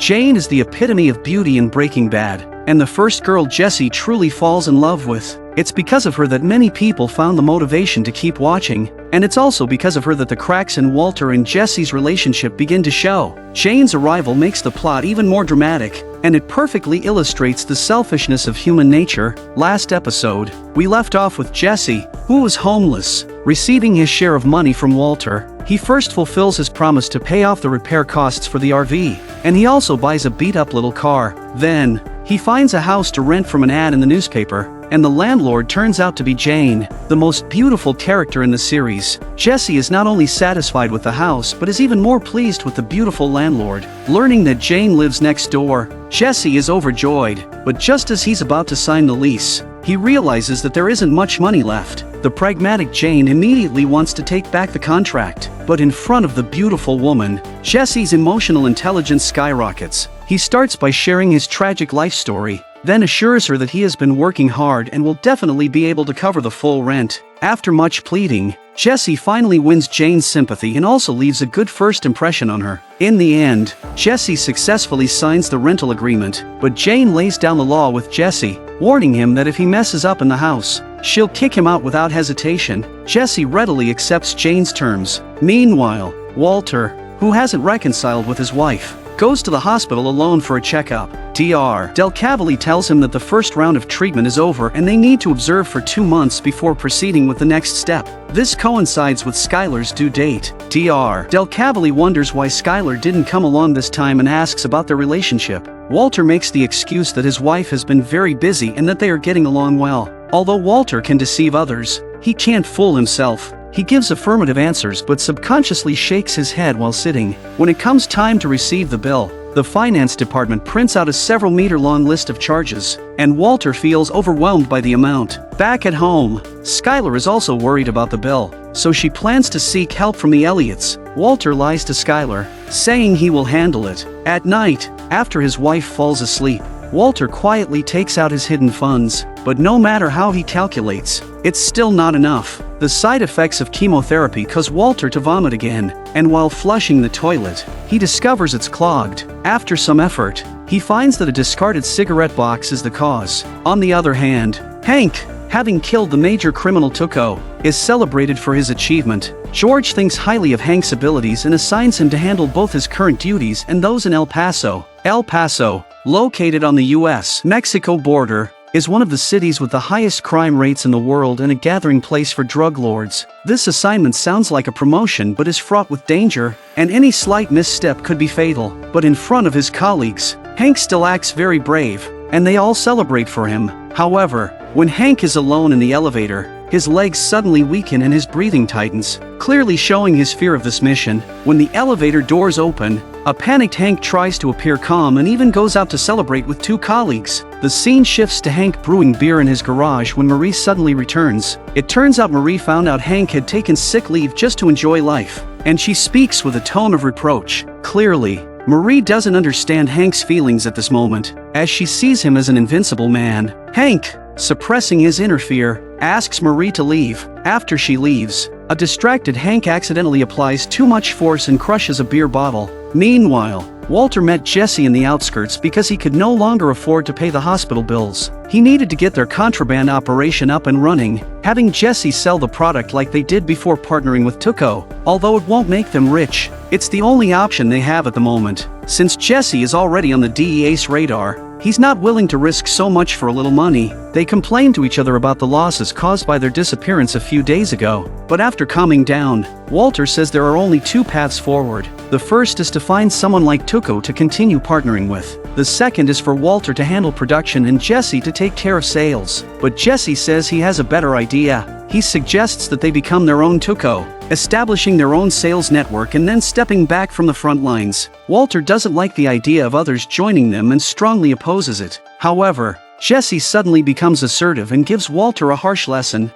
Jane is the epitome of beauty in Breaking Bad, and the first girl Jesse truly falls in love with. It's because of her that many people found the motivation to keep watching, and it's also because of her that the cracks in Walter and Jesse's relationship begin to show. Jane's arrival makes the plot even more dramatic, and it perfectly illustrates the selfishness of human nature. Last episode, we left off with Jesse, who was homeless, receiving his share of money from Walter. He first fulfills his promise to pay off the repair costs for the RV, and he also buys a beat-up little car. Then, he finds a house to rent from an ad in the newspaper, and the landlord turns out to be Jane, the most beautiful character in the series. Jesse is not only satisfied with the house but is even more pleased with the beautiful landlord. Learning that Jane lives next door, Jesse is overjoyed, but just as he's about to sign the lease, he realizes that there isn't much money left. The pragmatic Jane immediately wants to take back the contract, but in front of the beautiful woman, Jesse's emotional intelligence skyrockets. He starts by sharing his tragic life story, then assures her that he has been working hard and will definitely be able to cover the full rent. After much pleading, Jesse finally wins Jane's sympathy and also leaves a good first impression on her. In the end, Jesse successfully signs the rental agreement, but Jane lays down the law with Jesse, warning him that if he messes up in the house, she'll kick him out without hesitation. Jesse readily accepts Jane's terms. Meanwhile, Walter, who hasn't reconciled with his wife, goes to the hospital alone for a checkup. Dr. Del Cavalli tells him that the first round of treatment is over and they need to observe for 2 months before proceeding with the next step. This coincides with Skylar's due date. Dr. Del Cavalli wonders why Skylar didn't come along this time and asks about their relationship. Walter makes the excuse that his wife has been very busy and that they are getting along well. Although Walter can deceive others, he can't fool himself. He gives affirmative answers but subconsciously shakes his head while sitting. When it comes time to receive the bill, the finance department prints out a several-meter-long list of charges, and Walter feels overwhelmed by the amount. Back at home, Skylar is also worried about the bill, so she plans to seek help from the Elliots. Walter lies to Skylar, saying he will handle it. At night, after his wife falls asleep, Walter quietly takes out his hidden funds, but no matter how he calculates, it's still not enough. The side effects of chemotherapy cause Walter to vomit again, and while flushing the toilet, he discovers it's clogged. After some effort, he finds that a discarded cigarette box is the cause. On the other hand, Hank, having killed the major criminal Tuco, is celebrated for his achievement. George thinks highly of Hank's abilities and assigns him to handle both his current duties and those in El Paso. El Paso, located on the US-Mexico border, is one of the cities with the highest crime rates in the world and a gathering place for drug lords. This assignment sounds like a promotion but is fraught with danger, and any slight misstep could be fatal. But in front of his colleagues, Hank still acts very brave, and they all celebrate for him. However, when Hank is alone in the elevator, his legs suddenly weaken and his breathing tightens, clearly showing his fear of this mission. When the elevator doors open, a panicked Hank tries to appear calm and even goes out to celebrate with 2 colleagues. The scene shifts to Hank brewing beer in his garage when Marie suddenly returns. It turns out Marie found out Hank had taken sick leave just to enjoy life, and she speaks with a tone of reproach. Clearly, Marie doesn't understand Hank's feelings at this moment, as she sees him as an invincible man. Hank, suppressing his inner fear, asks Marie to leave. After she leaves, a distracted Hank accidentally applies too much force and crushes a beer bottle. Meanwhile, Walter met Jesse in the outskirts because he could no longer afford to pay the hospital bills. He needed to get their contraband operation up and running, having Jesse sell the product like they did before partnering with Tuco. Although it won't make them rich, it's the only option they have at the moment. Since Jesse is already on the DEA's radar, he's not willing to risk so much for a little money. They complain to each other about the losses caused by their disappearance a few days ago, but after calming down, Walter says there are only 2 paths forward. The first is to find someone like Tuco to continue partnering with. The second is for Walter to handle production and Jesse to take care of sales. But Jesse says he has a better idea. He suggests that they become their own Tuco, establishing their own sales network and then stepping back from the front lines. Walter doesn't like the idea of others joining them and strongly opposes it. However, Jesse suddenly becomes assertive and gives Walter a harsh lesson.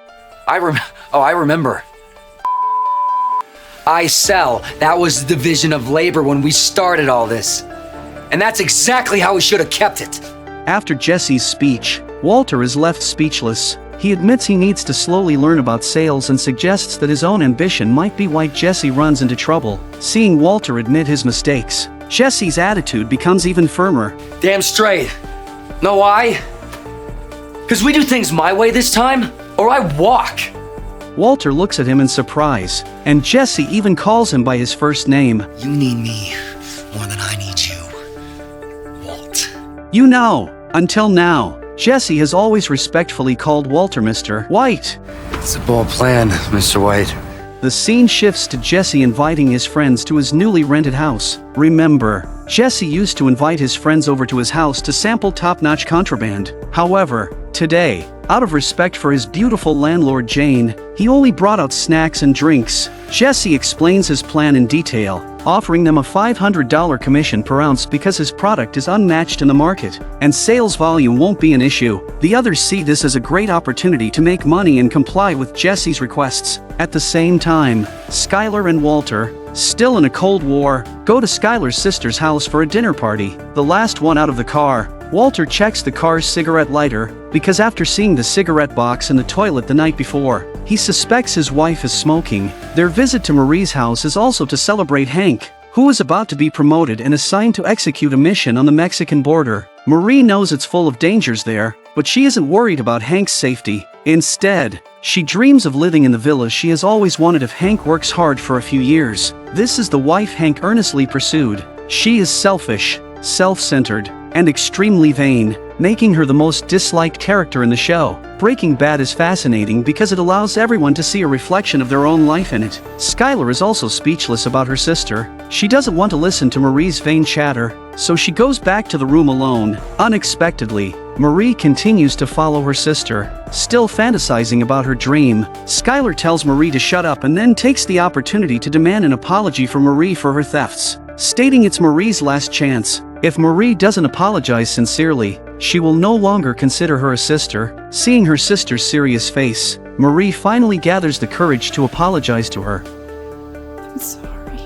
I remember. I sell. That was the division of labor when we started all this. And that's exactly how we should have kept it. After Jesse's speech, Walter is left speechless. He admits he needs to slowly learn about sales and suggests that his own ambition might be why Jesse runs into trouble. Seeing Walter admit his mistakes, Jesse's attitude becomes even firmer. Damn straight. Know why? Because we do things my way this time, or I walk. Walter looks at him in surprise, and Jesse even calls him by his first name. You need me more than I need you, Walt. You know, until now, Jesse has always respectfully called Walter Mr. White. It's a bold plan, Mr. White. The scene shifts to Jesse inviting his friends to his newly rented house. Remember, Jesse used to invite his friends over to his house to sample top-notch contraband. However, today, out of respect for his beautiful landlord Jane, he only brought out snacks and drinks. Jesse explains his plan in detail, offering them a $500 commission per ounce because his product is unmatched in the market, and sales volume won't be an issue. The others see this as a great opportunity to make money and comply with Jesse's requests. At the same time, Skylar and Walter, still in a Cold War, go to Skylar's sister's house for a dinner party. The last one out of the car, Walter checks the car's cigarette lighter, because after seeing the cigarette box in the toilet the night before, he suspects his wife is smoking. Their visit to Marie's house is also to celebrate Hank, who is about to be promoted and assigned to execute a mission on the Mexican border. Marie knows it's full of dangers there, but she isn't worried about Hank's safety. Instead, she dreams of living in the villa she has always wanted if Hank works hard for a few years. This is the wife Hank earnestly pursued. She is selfish, self-centered, and extremely vain, making her the most disliked character in the show. Breaking Bad is fascinating because it allows everyone to see a reflection of their own life in it. Skylar is also speechless about her sister. She doesn't want to listen to Marie's vain chatter, so she goes back to the room alone. Unexpectedly, Marie continues to follow her sister, still fantasizing about her dream. Skylar tells Marie to shut up and then takes the opportunity to demand an apology from Marie for her thefts, stating it's Marie's last chance. If Marie doesn't apologize sincerely, she will no longer consider her a sister. Seeing her sister's serious face, Marie finally gathers the courage to apologize to her. I'm sorry.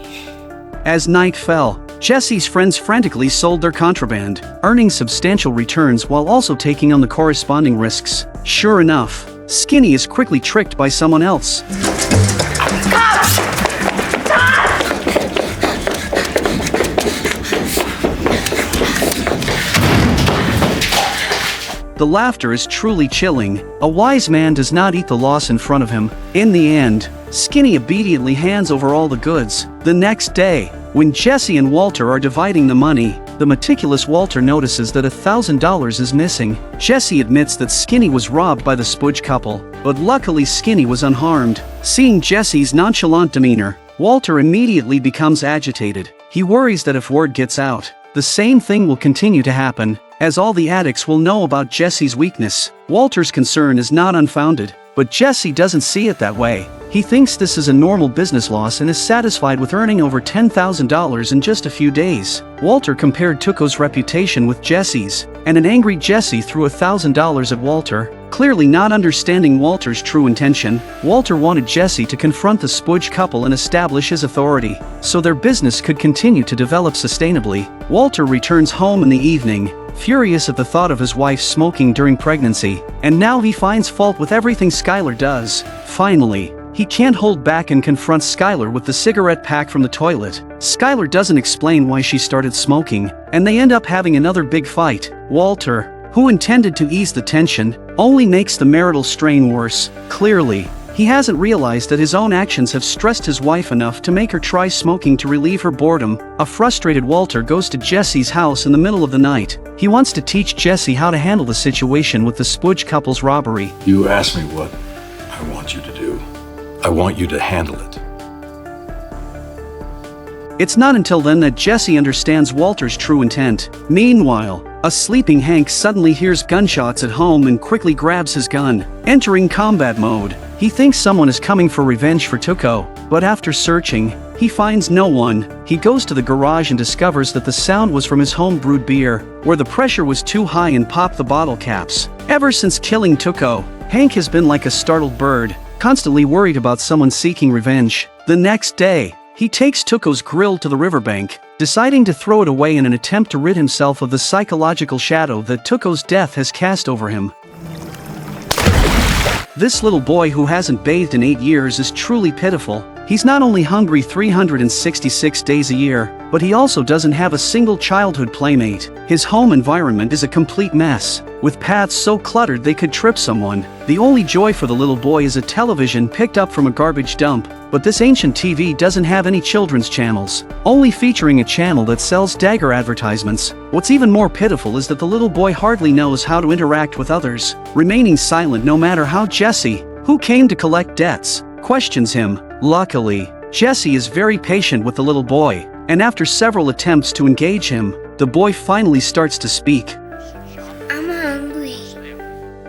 As night fell, Jesse's friends frantically sold their contraband, earning substantial returns while also taking on the corresponding risks. Sure enough, Skinny is quickly tricked by someone else. The laughter is truly chilling. A wise man does not eat the loss in front of him. In the end, Skinny obediently hands over all the goods. The next day, when Jesse and Walter are dividing the money, the meticulous Walter notices that $1,000 is missing. Jesse admits that Skinny was robbed by the Spudge couple, but luckily Skinny was unharmed. Seeing Jesse's nonchalant demeanor, Walter immediately becomes agitated. He worries that if word gets out, the same thing will continue to happen, as all the addicts will know about Jesse's weakness. Walter's concern is not unfounded, but Jesse doesn't see it that way. He thinks this is a normal business loss and is satisfied with earning over $10,000 in just a few days. Walter compared Tuco's reputation with Jesse's, and an angry Jesse threw $1,000 at Walter. Clearly not understanding Walter's true intention, Walter wanted Jesse to confront the Spudge couple and establish his authority, so their business could continue to develop sustainably. Walter returns home in the evening, furious at the thought of his wife smoking during pregnancy, and now he finds fault with everything Skylar does. Finally, he can't hold back and confronts Skylar with the cigarette pack from the toilet. Skylar doesn't explain why she started smoking, and they end up having another big fight. Walter, who intended to ease the tension, only makes the marital strain worse. Clearly, he hasn't realized that his own actions have stressed his wife enough to make her try smoking to relieve her boredom. A frustrated Walter goes to Jesse's house in the middle of the night. He wants to teach Jesse how to handle the situation with the Spudge couple's robbery. You asked me what I want you to do. I want you to handle it. It's not until then that Jesse understands Walter's true intent. Meanwhile, a sleeping Hank suddenly hears gunshots at home and quickly grabs his gun. Entering combat mode, he thinks someone is coming for revenge for Tuco, but after searching, he finds no one. He goes to the garage and discovers that the sound was from his home-brewed beer, where the pressure was too high and popped the bottle caps. Ever since killing Tuco, Hank has been like a startled bird, constantly worried about someone seeking revenge. The next day, he takes Tuco's grill to the riverbank, deciding to throw it away in an attempt to rid himself of the psychological shadow that Tuco's death has cast over him. This little boy who hasn't bathed in 8 years is truly pitiful. He's not only hungry 366 days a year, but he also doesn't have a single childhood playmate. His home environment is a complete mess, with paths so cluttered they could trip someone. The only joy for the little boy is a television picked up from a garbage dump, but this ancient TV doesn't have any children's channels, only featuring a channel that sells dagger advertisements. What's even more pitiful is that the little boy hardly knows how to interact with others, remaining silent no matter how Jesse, who came to collect debts, questions him. Luckily, Jesse is very patient with the little boy, and after several attempts to engage him, the boy finally starts to speak. I'm hungry.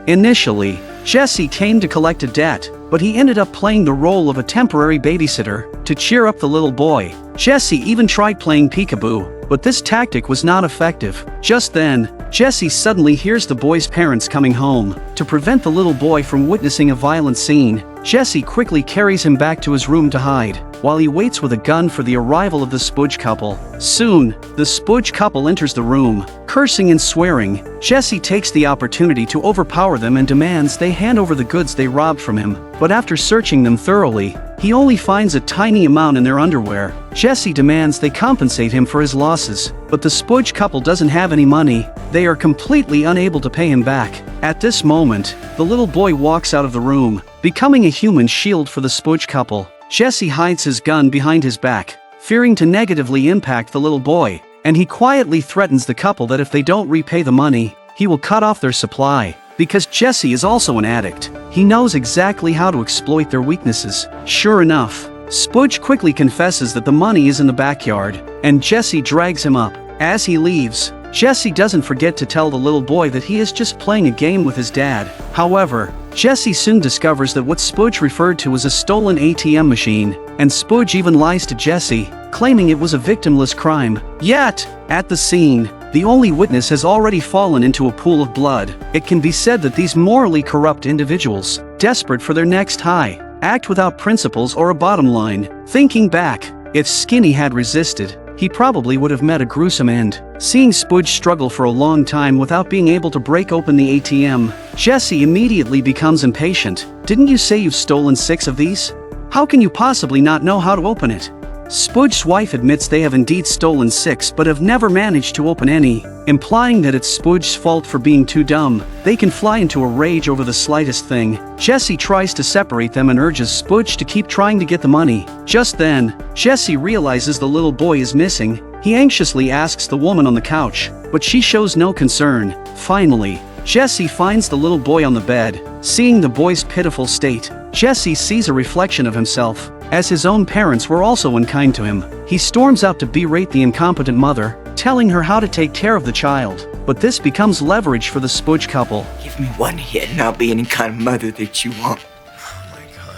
Initially, Jesse came to collect a debt, but he ended up playing the role of a temporary babysitter to cheer up the little boy. Jesse even tried playing peekaboo, but this tactic was not effective. Just then, Jesse suddenly hears the boy's parents coming home. To prevent the little boy from witnessing a violent scene, Jesse quickly carries him back to his room to hide, while he waits with a gun for the arrival of the Spudge couple. Soon, the Spudge couple enters the room, cursing and swearing. Jesse takes the opportunity to overpower them and demands they hand over the goods they robbed from him, but after searching them thoroughly, he only finds a tiny amount in their underwear. Jesse demands they compensate him for his losses, but the Spudge couple doesn't have any money. They are completely unable to pay him back. At this moment, the little boy walks out of the room, becoming a human shield for the Spudge couple. Jesse hides his gun behind his back, fearing to negatively impact the little boy, and he quietly threatens the couple that if they don't repay the money, he will cut off their supply. Because Jesse is also an addict, he knows exactly how to exploit their weaknesses. Sure enough, Spudge quickly confesses that the money is in the backyard, and Jesse drags him up. As he leaves, Jesse doesn't forget to tell the little boy that he is just playing a game with his dad. However, Jesse soon discovers that what Spudge referred to as a stolen ATM machine, and Spudge even lies to Jesse, claiming it was a victimless crime. Yet, at the scene, the only witness has already fallen into a pool of blood. It can be said that these morally corrupt individuals, desperate for their next high, act without principles or a bottom line. Thinking back, if Skinny had resisted, he probably would have met a gruesome end. Seeing Spudge struggle for a long time without being able to break open the ATM, Jesse immediately becomes impatient. Didn't you say you've stolen 6 of these? How can you possibly not know how to open it? Spudge's wife admits they have indeed stolen 6 but have never managed to open any, implying that it's Spudge's fault for being too dumb. They can fly into a rage over the slightest thing. Jesse tries to separate them and urges Spudge to keep trying to get the money. Just then, Jesse realizes the little boy is missing. He anxiously asks the woman on the couch, but she shows no concern. Finally, Jesse finds the little boy on the bed. Seeing the boy's pitiful state, Jesse sees a reflection of himself. As his own parents were also unkind to him, he storms out to berate the incompetent mother, telling her how to take care of the child. But this becomes leverage for the Spudge couple. Give me one hit and I'll be any kind of mother that you want.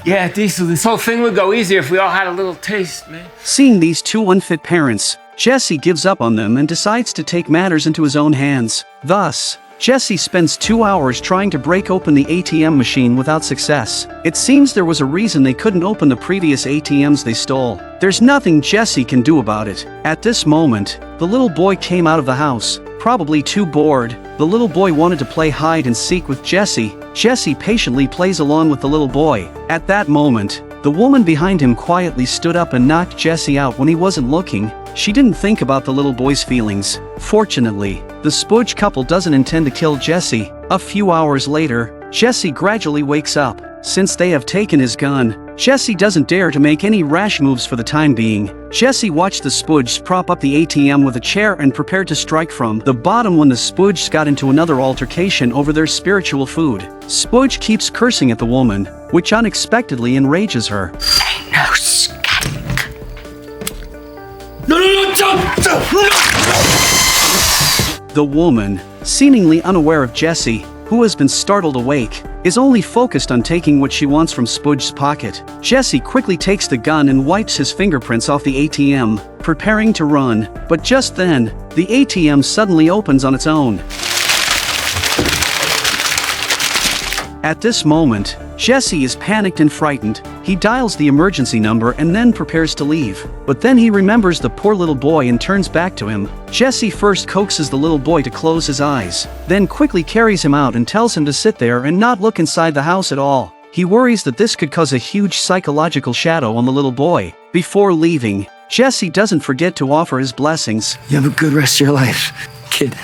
Yeah, Diesel, this whole thing would go easier if we all had a little taste, man. Seeing these two unfit parents, Jesse gives up on them and decides to take matters into his own hands. Thus, Jesse spends 2 hours trying to break open the ATM machine without success. It seems there was a reason they couldn't open the previous ATMs they stole. There's nothing Jesse can do about it. At this moment, the little boy came out of the house, probably too bored. The little boy wanted to play hide and seek with Jesse. Jesse patiently plays along with the little boy. At that moment, the woman behind him quietly stood up and knocked Jesse out when he wasn't looking. She didn't think about the little boy's feelings. Fortunately, the Spudge couple doesn't intend to kill Jesse. A few hours later, Jesse gradually wakes up. Since they have taken his gun, Jesse doesn't dare to make any rash moves for the time being. Jesse watched the Spudges prop up the ATM with a chair and prepared to strike from the bottom when the Spudges got into another altercation over their spiritual food. Spudge keeps cursing at the woman, which unexpectedly enrages her. No, skank. No, don't. The woman, seemingly unaware of Jesse, who has been startled awake, is only focused on taking what she wants from Spudge's pocket. Jesse quickly takes the gun and wipes his fingerprints off the ATM, preparing to run, but just then, the ATM suddenly opens on its own. At this moment, Jesse is panicked and frightened. He dials the emergency number and then prepares to leave. But then he remembers the poor little boy and turns back to him. Jesse first coaxes the little boy to close his eyes, then quickly carries him out and tells him to sit there and not look inside the house at all. He worries that this could cause a huge psychological shadow on the little boy. Before leaving, Jesse doesn't forget to offer his blessings. You have a good rest of your life, kid.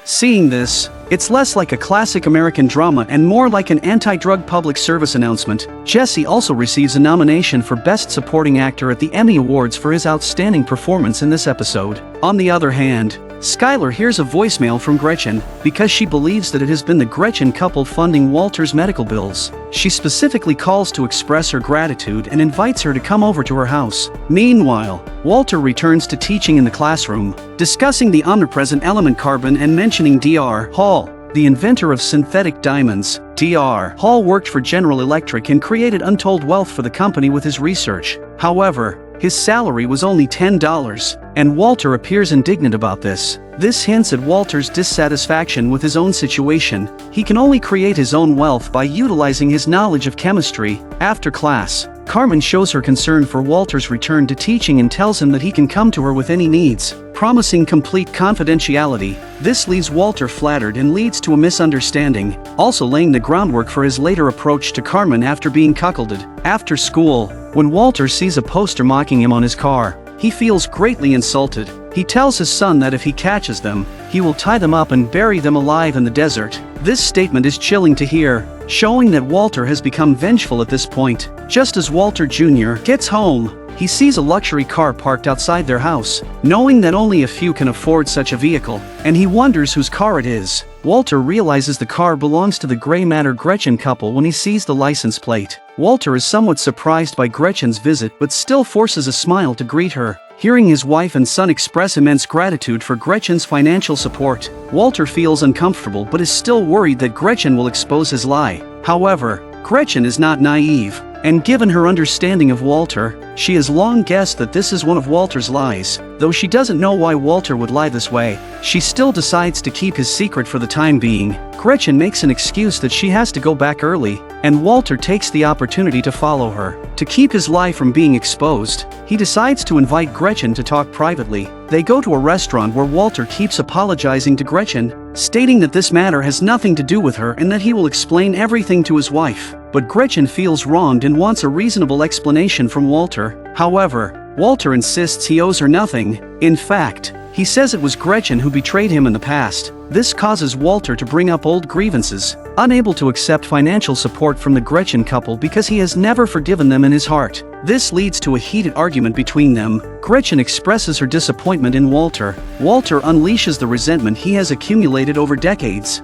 Seeing this, it's less like a classic American drama and more like an anti-drug public service announcement. Jesse also receives a nomination for Best Supporting Actor at the Emmy Awards for his outstanding performance in this episode. On the other hand, Skylar hears a voicemail from Gretchen because she believes that it has been the Gretchen couple funding Walter's medical bills. She specifically calls to express her gratitude and invites her to come over to her house. Meanwhile, Walter returns to teaching in the classroom, discussing the omnipresent element carbon and mentioning Dr. Hall, the inventor of synthetic diamonds. Dr. Hall worked for General Electric and created untold wealth for the company with his research. However, his salary was only $10, and Walter appears indignant about this. This hints at Walter's dissatisfaction with his own situation. He can only create his own wealth by utilizing his knowledge of chemistry. After class, Carmen shows her concern for Walter's return to teaching and tells him that he can come to her with any needs, promising complete confidentiality. This leaves Walter flattered and leads to a misunderstanding, also laying the groundwork for his later approach to Carmen after being cuckolded. After school, when Walter sees a poster mocking him on his car, he feels greatly insulted. He tells his son that if he catches them, he will tie them up and bury them alive in the desert. This statement is chilling to hear, showing that Walter has become vengeful at this point. Just as Walter Jr. gets home, he sees a luxury car parked outside their house, knowing that only a few can afford such a vehicle, and he wonders whose car it is. Walter realizes the car belongs to the Grey Matter Gretchen couple when he sees the license plate. Walter is somewhat surprised by Gretchen's visit but still forces a smile to greet her. Hearing his wife and son express immense gratitude for Gretchen's financial support, Walter feels uncomfortable but is still worried that Gretchen will expose his lie. However, Gretchen is not naive, and given her understanding of Walter, she has long guessed that this is one of Walter's lies. Though she doesn't know why Walter would lie this way, she still decides to keep his secret for the time being. Gretchen makes an excuse that she has to go back early, and Walter takes the opportunity to follow her. To keep his lie from being exposed, he decides to invite Gretchen to talk privately. They go to a restaurant where Walter keeps apologizing to Gretchen, stating that this matter has nothing to do with her and that he will explain everything to his wife. But Gretchen feels wronged and wants a reasonable explanation from Walter. However, Walter insists he owes her nothing. In fact, he says it was Gretchen who betrayed him in the past. This causes Walter to bring up old grievances, unable to accept financial support from the Gretchen couple because he has never forgiven them in his heart. This leads to a heated argument between them. Gretchen expresses her disappointment in Walter. Walter unleashes the resentment he has accumulated over decades.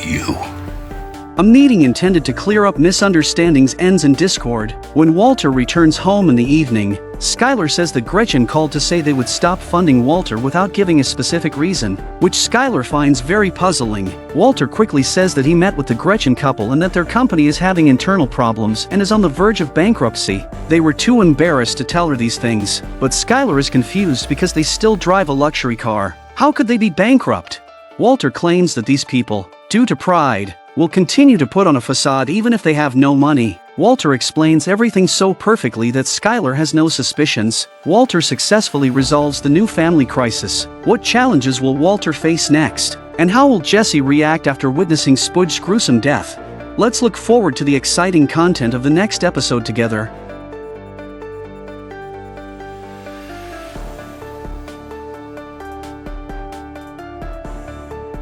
You. A meeting intended to clear up misunderstandings ends in discord. When Walter returns home in the evening, Skylar says that Gretchen called to say they would stop funding Walter without giving a specific reason, which Skylar finds very puzzling. Walter quickly says that he met with the Gretchen couple and that their company is having internal problems and is on the verge of bankruptcy. They were too embarrassed to tell her these things, but Skylar is confused because they still drive a luxury car. How could they be bankrupt? Walter claims that these people, due to pride, will continue to put on a facade even if they have no money. Walter explains everything so perfectly that Skylar has no suspicions. Walter successfully resolves the new family crisis. What challenges will Walter face next? And how will Jesse react after witnessing Spudge's gruesome death? Let's look forward to the exciting content of the next episode together.